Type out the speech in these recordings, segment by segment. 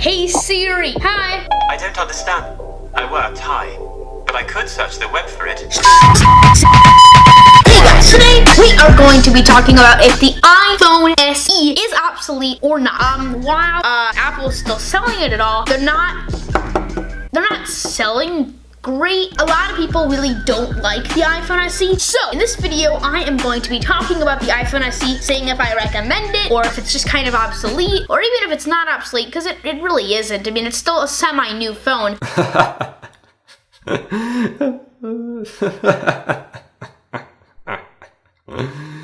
Hey Siri, hi. I don't understand. I worked, hi. But I could search the web for it. Hey guys, today we are going to be talking about if the iPhone SE is obsolete or not. While Apple's still selling it at all, they're not selling great. A lot of people really don't like the iPhone SE. So in this video, I am going to be talking about the iPhone SE, saying if I recommend it, or if it's just kind of obsolete, or even if it's not obsolete, because it really isn't. I mean, it's still a semi-new phone.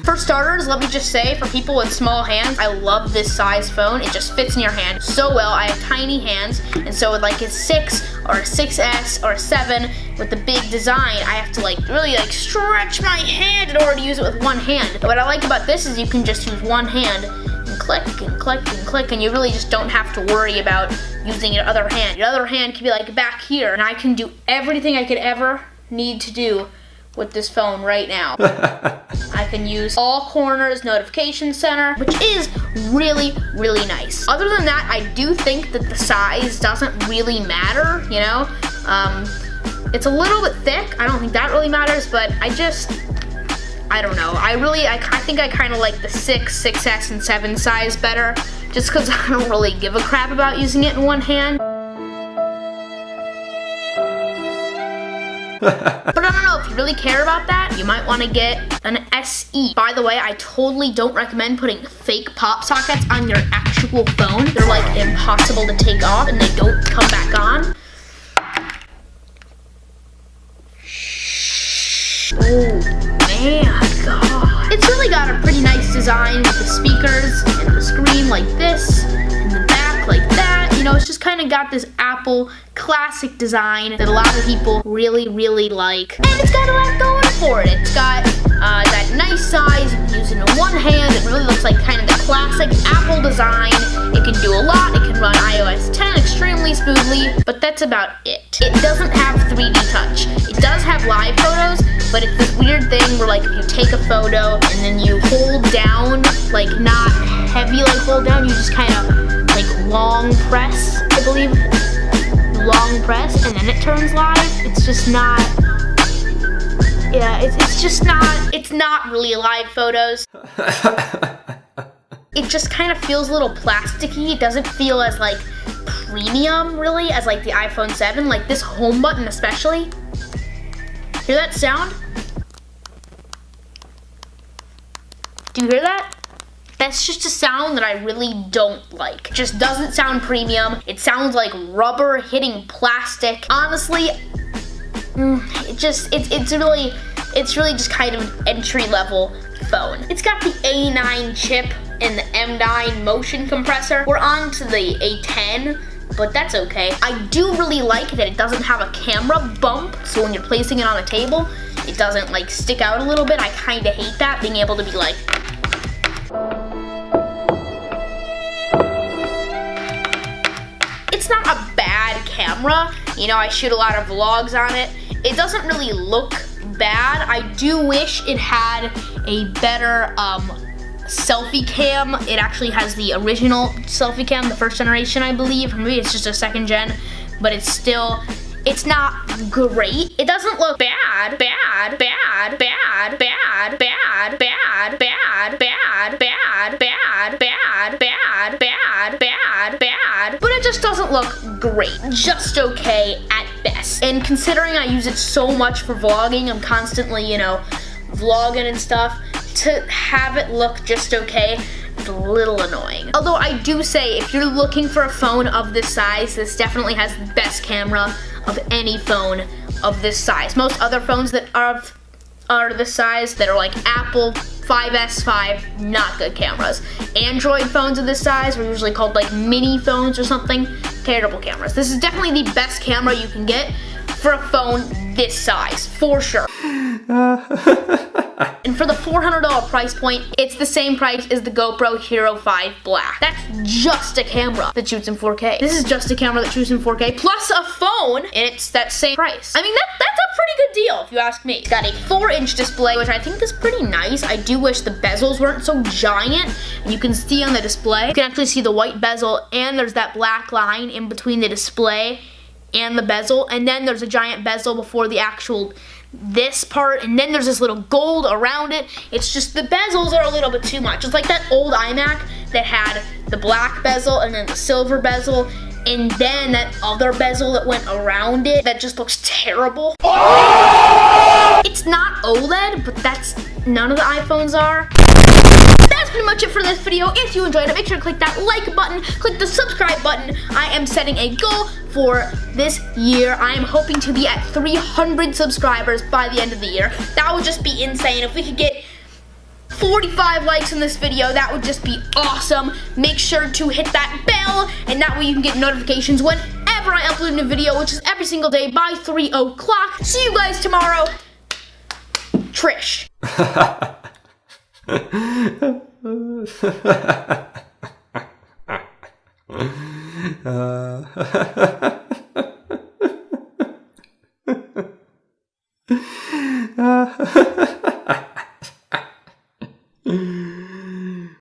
For starters, let me just say, for people with small hands, I love this size phone. It just fits in your hand so well. I have tiny hands, and so with like a 6 or a 6S or a 7 with the big design, I have to really stretch my hand in order to use it with one hand. But what I like about this is you can just use one hand and click and click and click, and you really just don't have to worry about using your other hand. Your other hand can be like back here, and I can do everything I could ever need to do with this phone right now. I can use all corners, notification center, which is really, really nice. Other than that, I do think that the size doesn't really matter, you know? It's a little bit thick. I don't think that really matters, but I don't know. I think I kind of like the 6, 6S, and 7 size better, just because I don't really give a crap about using it in one hand. But I don't know, if you really care about that, you might want to get an SE. By the way, I totally don't recommend putting fake pop sockets on your actual phone. They're like impossible to take off and they don't come back on. Oh man, God. It's really got a pretty nice design with the speakers and the screen like this, and the back like that. You know, it's just kind of got this Apple classic design that a lot of people really, really like. And it's got a lot going for it. It's got that nice size, you can use it in one hand. It really looks like kind of the classic Apple design. It can do a lot. It can run iOS 10 extremely smoothly, but that's about it. It doesn't have 3D touch. It does have live photos, but it's this weird thing where if you take a photo and then you hold down, not heavy hold down, you just kind of long press, I believe. Long press, and then it turns live. It's just not, yeah, it's not really live photos. It just kind of feels a little plasticky. It doesn't feel as premium really as the iPhone 7, this home button especially. Hear that sound? Do you hear that? That's just a sound that I really don't like. It just doesn't sound premium. It sounds like rubber hitting plastic. Honestly, it's really just kind of an entry-level phone. It's got the A9 chip and the M9 motion compressor. We're on to the A10, but that's okay. I do really like that it doesn't have a camera bump, so when you're placing it on a table, it doesn't stick out a little bit. I kind of hate that, being able to be It's not a bad camera. You know, I shoot a lot of vlogs on it. It doesn't really look bad. I do wish it had a better selfie cam. It actually has the original selfie cam, the first generation, I believe. Maybe it's just a second gen, but it's not great. It doesn't look bad, but it just doesn't look great. Just okay at best. And considering I use it so much for vlogging, I'm constantly, vlogging and stuff, to have it look just okay, it's a little annoying. Although I do say, if you're looking for a phone of this size, this definitely has the best camera of any phone of this size. Most other phones that are this size, that are Apple 5S, 5, not good cameras. Android phones of this size are usually called mini phones or something. Terrible cameras. This is definitely the best camera you can get for a phone this size, for sure. And for the $400 price point, it's the same price as the GoPro Hero 5 Black. That's just a camera that shoots in 4K. This is just a camera that shoots in 4K, plus a phone, and it's that same price. I mean, that's a pretty good deal if you ask me. It's got a 4-inch display, which I think is pretty nice. I do wish the bezels weren't so giant. And you can see on the display, you can actually see the white bezel, and there's that black line in between the display and the bezel, and then there's a giant bezel before the actual this part, and then there's this little gold around it. It's just the bezels are a little bit too much. It's like that old iMac that had the black bezel and then the silver bezel, and then that other bezel that went around it that just looks terrible. It's not OLED, but that's none of the iPhones are. That's pretty much it for this video. If you enjoyed it, make sure to click that like button, click the subscribe button. I am setting a goal for this year. I am hoping to be at 300 subscribers by the end of the year. That would just be insane. If we could get 45 likes in this video, that would just be awesome. Make sure to hit that bell, and that way you can get notifications whenever I upload a new video, which is every single day by 3 o'clock. See you guys tomorrow. Trish.